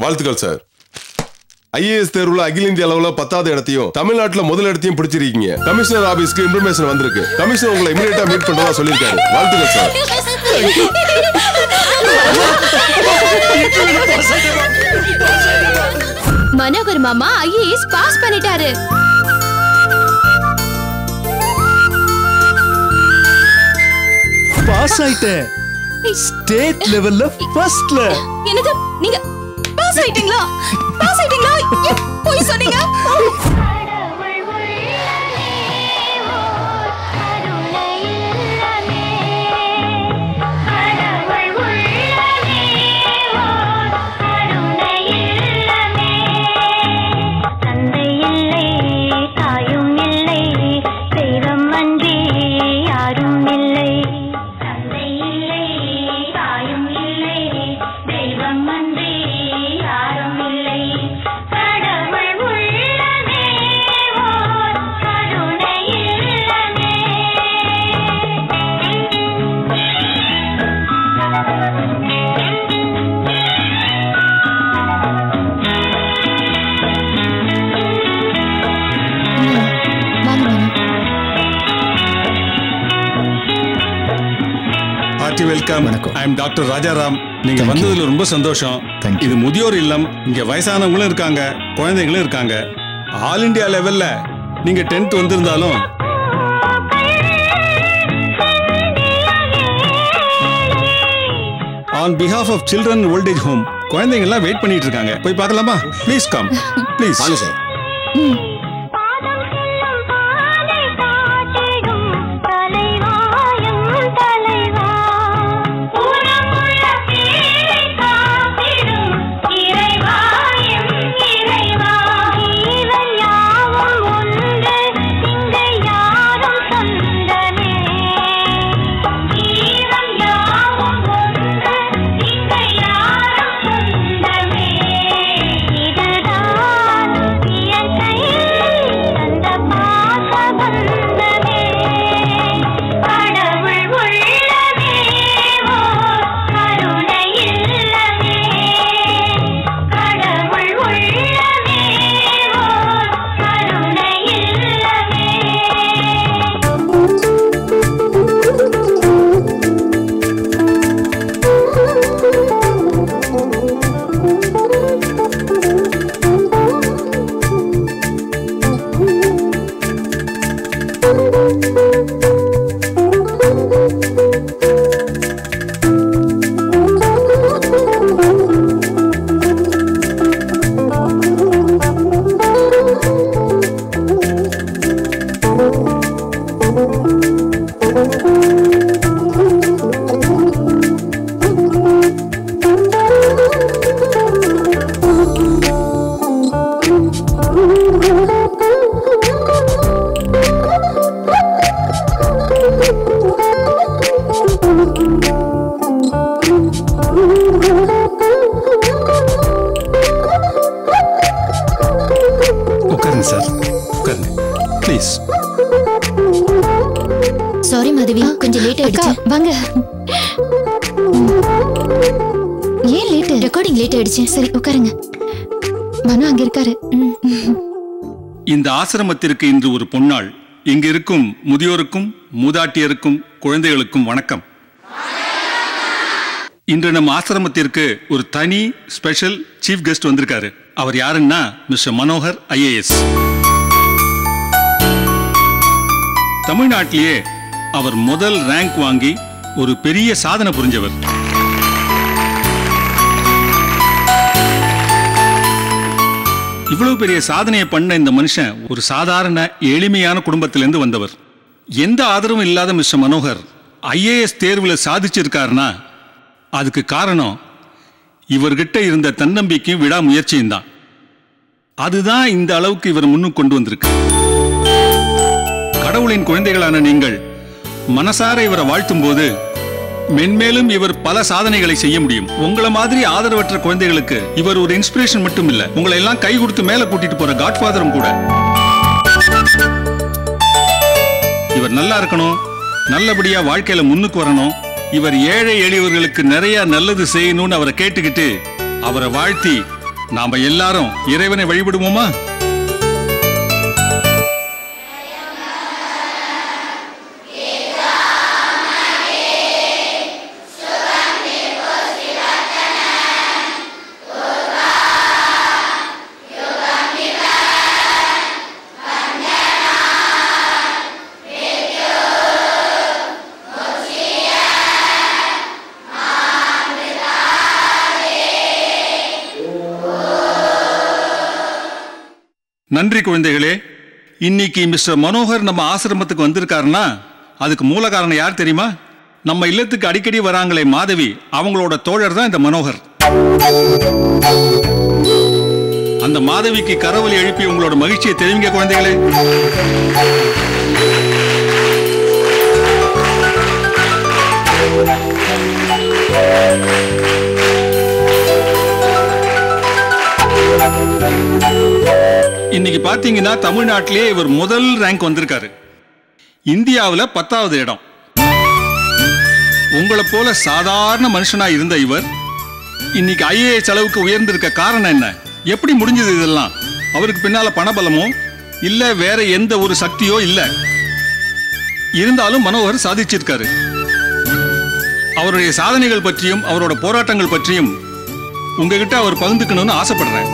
வாழ்த்துக்கள் sir. IAS தேர்வுல அகில இந்திய அளவுல 10வது இடத்தையும் தமிழ்நாட்டுல முதல் இடத்தையும் பிடிச்சிருக்கீங்க. கமிஷனர் ஆபீஸ்க்கு இன்ஃபர்மேஷன் வந்திருக்கு. கமிஷனர் உங்களை இமிடியேட்டா மீட் பண்றதா சொல்லிருக்காரு. வாழ்த்துக்கள் சார். மனோகர் மாமா ஐஏஎஸ் பாஸ் பண்ணிட்டாரு. பாஸ் ஆயிட்டேன். ஸ்டேட் லெவல்ல ஃபர்ஸ்ட்ல. என்னது நீங்க பாஸ் ஆயிட்டீங்களா? பாஸ் ஆயிட்டீங்களா? போய் சொன்னீங்க. Welcome. I am doctor Rajaram. நீங்க வந்ததுல ரொம்ப சந்தோஷம். இது முதியோர் இல்லம். இங்க வயசானவங்களும் இருக்காங்க, குழந்தைகளும் இருக்காங்க. ஆல் இந்தியா லெவல்ல நீங்க 10th வந்திருந்தாலும் on behalf of children old age home குழந்தைங்க எல்லாம் வெயிட் பண்ணிட்டு இருக்காங்க. போய் பார்க்கலாமா? Please come. ப்ளீஸ் வாங்க சார். சாரி மாதவி, கொஞ்சம் லேட் ஆயிடுச்சு. வாங்க. ஏன் லேட்? ரெக்கார்டிங் லேட் ஆயிடுச்சு. சரி உட்காருங்க. மனு அங்க இருக்காரு. இந்த ஆசிரமத்திற்கு இன்று ஒரு பொன்னாள். இங்க இருக்கும் முதியோருக்கும் மூதாட்டியருக்கும் குழந்தைகளுக்கும் வணக்கம். இன்று நம் ஆசிரமத்திற்கு ஒரு தனி ஸ்பெஷல் சீஃப் கெஸ்ட் வந்திருக்காரு. அவர் யாருன்னா மிஸ்டர் மனோகர் ஐஏஎஸ். தமிழ்நாட்டிலேயே அவர் முதல் ரேங்க் வாங்கி ஒரு பெரிய சாதனை புரிஞ்சவர். இவ்வளவு பெரிய சாதனையை பண்ண இந்த மனுஷன் ஒரு சாதாரண எளிமையான குடும்பத்திலிருந்து வந்தவர். எந்த ஆதரவும் இல்லாத மிஸ்டர் மனோகர் ஐஏஎஸ் தேர்வுல சாதிச்சிருக்காருன்னா அதுக்கு காரணம் இவர்கிட்ட இருந்த தன்னம்பிக்கையும் விடாமுயற்சியும் தான். அதுதான் இந்த அளவுக்கு இவர் முன்னுக்கு கொண்டு வந்திருக்கு. கடவுளின் குழந்தைகளான நீங்கள் மனசார இவரை வாழ்த்தும் போது மென்மேலும் இவர் பல சாதனைகளை செய்ய முடியும். உங்களை மாதிரி ஆதரவற்ற குழந்தைகளுக்கு இவர் ஒரு இன்ஸ்பிரேஷன் மட்டும் இல்ல, உங்களை எல்லாம் கை கொடுத்து மேல கூட்டிட்டு போற காட்ஃபாதரும் கூட. இவர் நல்லா இருக்கணும், நல்லபடியா வாழ்க்கையில முன்னுக்கு வரணும். இவர் ஏழை எளியவர்களுக்கு நிறைய நல்லது செய்யணும்னு அவரை கேட்டுக்கிட்டு அவரை வாழ்த்தி நாம எல்லாரும் இறைவனை வழிபடுவோமா? நன்றி குழந்தைகளே. இன்னைக்கு மிஸ்டர் மனோகர் நம்ம ஆசிரமத்துக்கு வந்திருக்காருன்னா அதுக்கு மூல காரணம் யார் தெரியுமா? நம்ம இல்லத்துக்கு அடிக்கடி வராங்களே மாதவி, அவங்களோட தோழர் தான் இந்த மனோகர். அந்த மாதவிக்கு கரவொலி எழுப்பி உங்களோட மகிழ்ச்சியை தெரிவிங்க குழந்தைகளே. இன்னைக்கு பாத்தீங்கன்னா தமிழ்நாட்டிலே இவர் முதல் ரேங்க் வந்திருக்காரு. இந்தியாவில் 10வது இடம். உங்களை போல சாதாரண மனுஷனா இருந்த இவர் இன்னைக்கு ஐஏஎஸ் அளவுக்கு உயர்ந்திருக்க காரணம் என்ன? எப்படி முடிஞ்சது இதெல்லாம்? அவருக்கு பின்னால பணபலமோ இல்ல வேற எந்த ஒரு சக்தியோ இல்ல. இருந்தாலும் மனோகர் சாதிச்சிருக்காரு. அவருடைய சாதனைகள் பற்றியும் அவரோட போராட்டங்கள் பற்றியும் உங்ககிட்ட அவர் பகிர்ந்துக்கணும்னு ஆசைப்படுறேன்.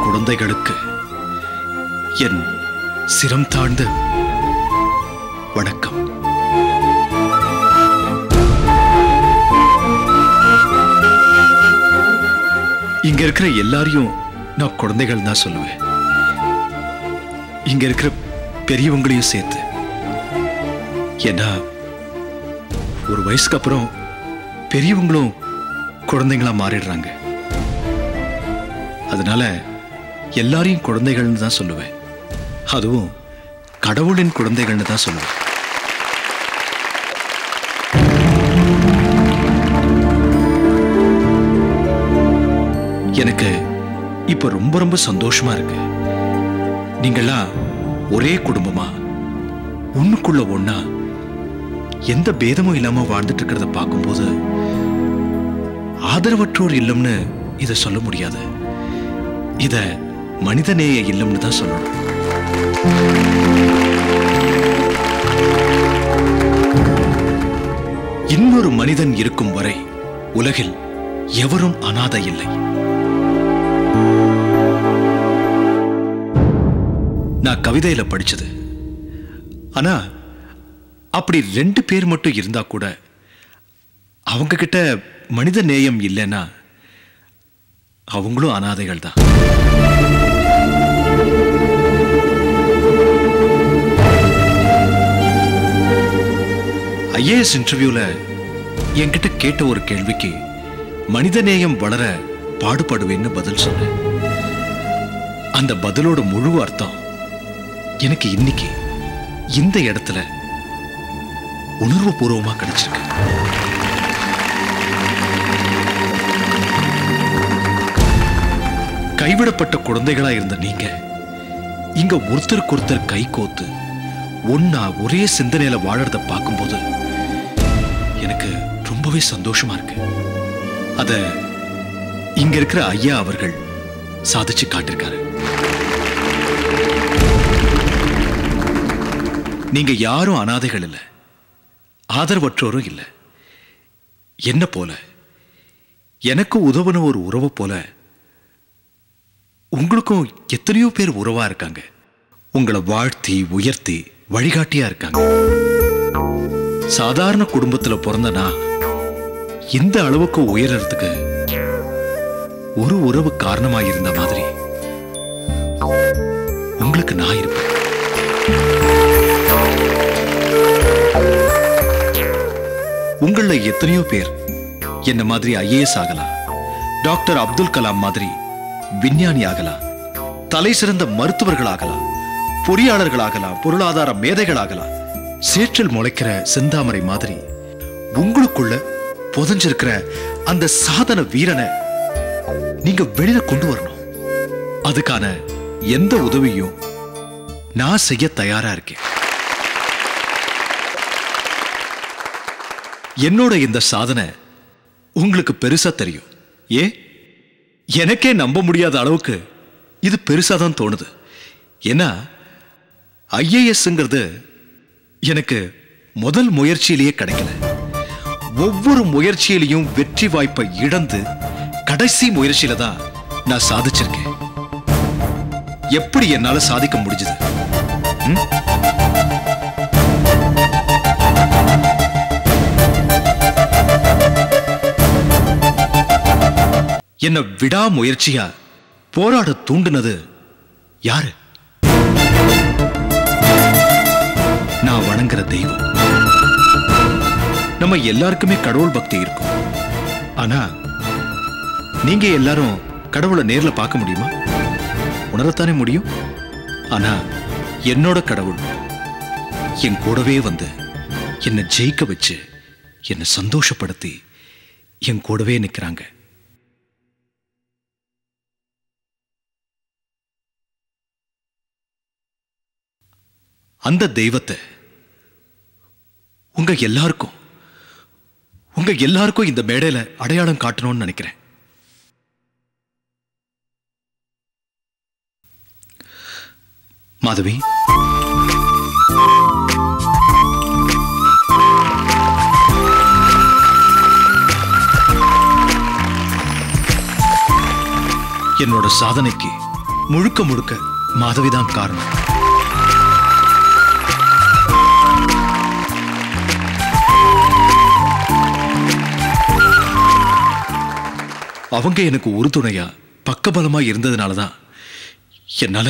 குழந்தைகளுக்கு என் சிரம் தாழ்ந்த வணக்கம். இங்க இருக்கிற எல்லாரையும் நான் குழந்தைகள் தான் சொல்லுவேன். இங்க இருக்கிற பெரியவங்களையும் சேர்த்து. ஏன்னா ஒரு வயசுக்கு அப்புறம் பெரியவங்களும் குழந்தைங்களா மாறிடுறாங்க. அதனால எல்லாரையும் குழந்தைகள்னு தான் சொல்லுவேன். அதுவும் கடவுளின் குழந்தைகள்னு தான் சொல்லுவேன். எனக்கு இப்ப ரொம்ப ரொம்ப சந்தோஷமா இருக்கு. நீங்களாம் ஒரே குடும்பமா ஒண்ணுக்குள்ள ஒண்ணா எந்த பேதமும் இல்லாம வாழ்ந்துட்டு இருக்கிறத பார்க்கும்போது ஆதரவற்றோர் இல்லம்னு இதை சொல்ல முடியாது. இத மனிதநேய இல்லம்னு தான் சொல்லணும். இன்னொரு மனிதன் இருக்கும் வரை உலகில் எவரும் அனாதை இல்லை. நான் கவிதையில படிச்சது. ஆனா அப்படி 2 பேர் மட்டும் இருந்தா கூட அவங்க கிட்ட மனித நேயம் இல்லைன்னா அவங்களும் அனாதைகள் தான். ஐஏஎஸ் இன்டர்வியூல என்கிட்ட கேட்ட ஒரு கேள்விக்கு மனிதநேயம் வளர பாடுபடுவேன்னு பதில் சொன்னேன். அந்த பதிலோட முழு அர்த்தம் எனக்கு இன்னைக்கு இந்த இடத்துல உணர்வு பூர்வமா கிடைச்சிருக்கு. கைவிடப்பட்ட குழந்தைகளா இருந்த நீங்க இங்க ஒருத்தருக்கு ஒருத்தர் கை கோத்து ஒன்னா ஒரே சிந்தனையில வாழறத பார்க்கும்போது ரொம்பவே சந்தோஷமா இருக்கு. அத இங்க இருக்கிற ஐயா அவர்கள் சாதிச்சு காட்டிருக்காரு. நீங்க யாரும் அனாதைகள் இல்ல, ஆதரவற்றோரும் இல்ல. என்ன போல எனக்கு உதவுன ஒரு உறவு போல உங்களுக்கும் எத்தனையோ பேர் உறவா இருக்காங்க. உங்களை வாழ்த்தி உயர்த்தி வழிகாட்டியா இருக்காங்க. சாதாரண குடும்பத்துல பிறந்த நான் இந்த அளவுக்கு உயர்றதுக்கு ஒரு உறவு காரணமா இருந்த மாதிரி உங்களுக்கு நான் இருப்பேன். உங்கள எத்தனையோ பேர் என்ன மாதிரி IAS ஆகலாம், டாக்டர் அப்துல் கலாம் மாதிரி விஞ்ஞானி ஆகலாம், தலை சிறந்த மருத்துவர்கள் ஆகலாம், பொறியாளர்கள் ஆகலாம், பொருளாதார மேதைகள் ஆகலாம். சேற்றில் முளைக்கிற செந்தாமரை மாதிரி உங்களுக்குள்ள புதஞ்சிருக்கிற அந்த சாதன வீரனை நீங்க வெளியில கொண்டு வரணும். அதுக்கான எந்த உதவியும் நான் செய்ய தயாரா இருக்கேன். என்னோட இந்த சாதனை உங்களுக்கு பெருசா தெரியும். எனக்கே நம்ப முடியாத அளவுக்கு இது பெருசா தான் தோணுது. ஏன்னா IASங்கிறது எனக்கு முதல் முயற்சியிலேயே கிடைக்கல. ஒவ்வொரு முயற்சியிலையும் வெற்றி வாய்ப்பை இழந்து கடைசி முயற்சியில தான் நான் சாதிச்சிருக்கேன். எப்படி என்னால சாதிக்க முடிஞ்சது? என்ன விடா முயற்சியா போராட தூண்டினது யாரு? நான் வணங்குற தெய்வம். நம்ம எல்லாருக்குமே கடவுள் பக்தி இருக்கும். ஆனா நீங்க எல்லாரும் கடவுளை நேர்ல பார்க்க முடியுமா? உணரத்தானே முடியும். ஆனா என்னோட கடவுள் என் கூடவே வந்து என்னை ஜெயிக்க வச்சு என்னை சந்தோஷப்படுத்தி என் கூடவே நிற்கிறாங்க. அந்த தெய்வத்தை உங்க எல்லாருக்கும் இந்த மேடையில அடையாளம் காட்டணும்னு நினைக்கிறேன். மாதவி, என்னோட சாதனைக்கு முழுக்க முழுக்க மாதவிதான் காரணம். அவங்க எனக்கு உறுதுணையா பக்கபலமா இருந்ததுனாலதான் என்னால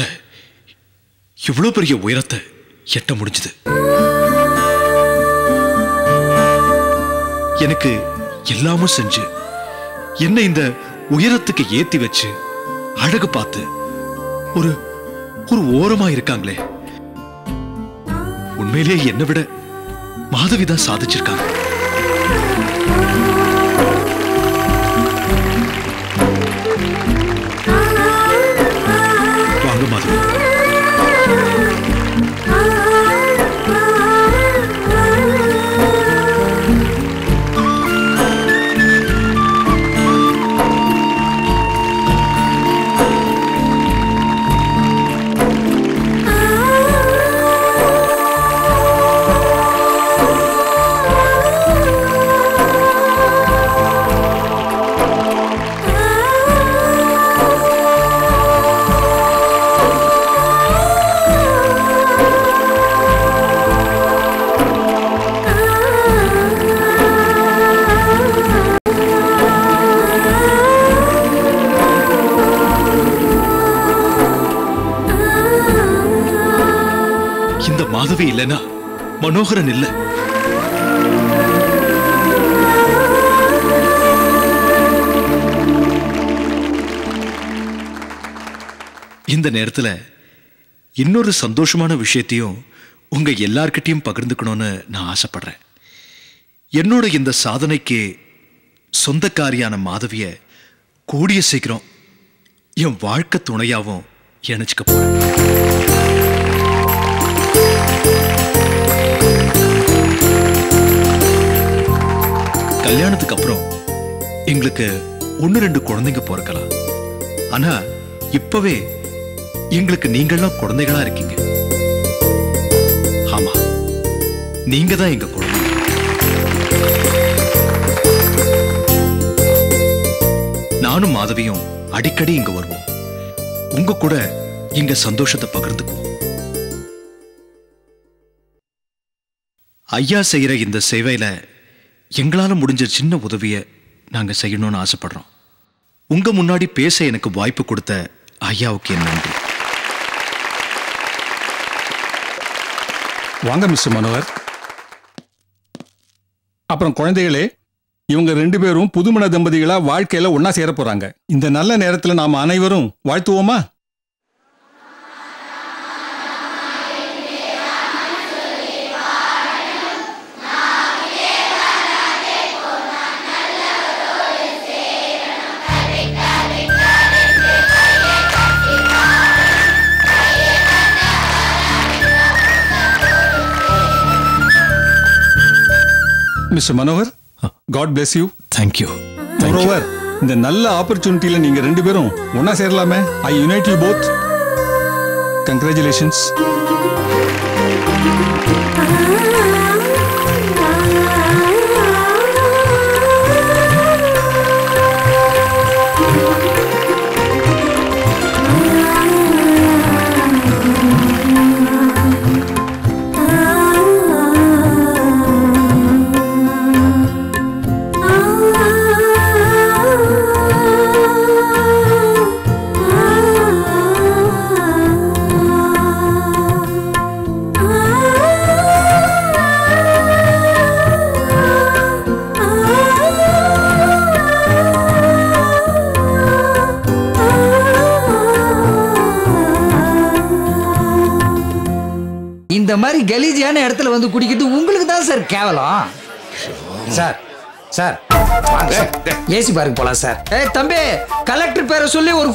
இவ்வளவு பெரிய உயரத்தை எட்ட முடிஞ்சது. எனக்கு எல்லாமும் செஞ்சு என்ன இந்த உயரத்துக்கு ஏத்தி வச்சு அழகு பார்த்து ஒரு ஒரு ஓரமா இருக்காங்களே, உண்மையிலேயே என்னை விட மாதவிதான் சாதிச்சிருக்காங்க. வாங்க மாதவி. மாதவி இல்லைன்னா மனோகரன் இல்ல. இந்த நேரத்துல இன்னொரு சந்தோஷமான விஷயத்தையும் உங்க எல்லார்கிட்டையும் பகிர்ந்துக்கணும்னு நான் ஆசைப்படுறேன். என்னோட இந்த சாதனைக்கு சொந்தக்காரியான மாதவிய கூடிய சீக்கிரம் என் வாழ்க்கை துணையாவும் இணைச்சுக்க போறேன். கல்யாணத்துக்கு அப்புறம் எங்களுக்கு 1-2 குழந்தைங்க பிறக்கலாம். ஆனா இப்பவே எங்களுக்கு நீங்கள்லாம் குழந்தைகளா இருக்கீங்க. ஆமா, நீங்க தான் எங்க குழந்தை. நானும் மாதவியும் அடிக்கடி இங்க வருவோம். உங்க கூட எங்க சந்தோஷத்தை பகிர்ந்துக்குவோம். ஐயா செய்யற இந்த சேவையில எங்களால முடிஞ்ச சின்ன உதவியை நாங்க செய்யணும்னு ஆசைப்படுறோம். உங்க முன்னாடி பேச எனக்கு வாய்ப்பு கொடுத்த ஐயாவுக்கு என் நன்றி. வாங்க மிஸ்டர் மனோகர். அப்புறம் குழந்தைகளே, இவங்க 2 பேரும் புதுமண தம்பதிகளா வாழ்க்கையில ஒன்னா சேர போறாங்க. இந்த நல்ல நேரத்துல நாம அனைவரும் வாழ்த்துவோமா? Mister Manohar, God bless you. Thank you. Moreover, இந்த நல்ல ஆப்பர்ச்சுனிட்டியில நீங்க 2 பேரும் ஒன்னா சேரலாமே. I unite you both. Congratulations. இந்த மாதிரி கலீஜியான இடத்துல வந்து குடிக்கிறது உங்களுக்கு தான் சார் கேவலம். சார் சார் ஏசி பார்க்கு போலாம் சார். தம்பி, கலெக்டர் பேரை சொல்லி ஒரு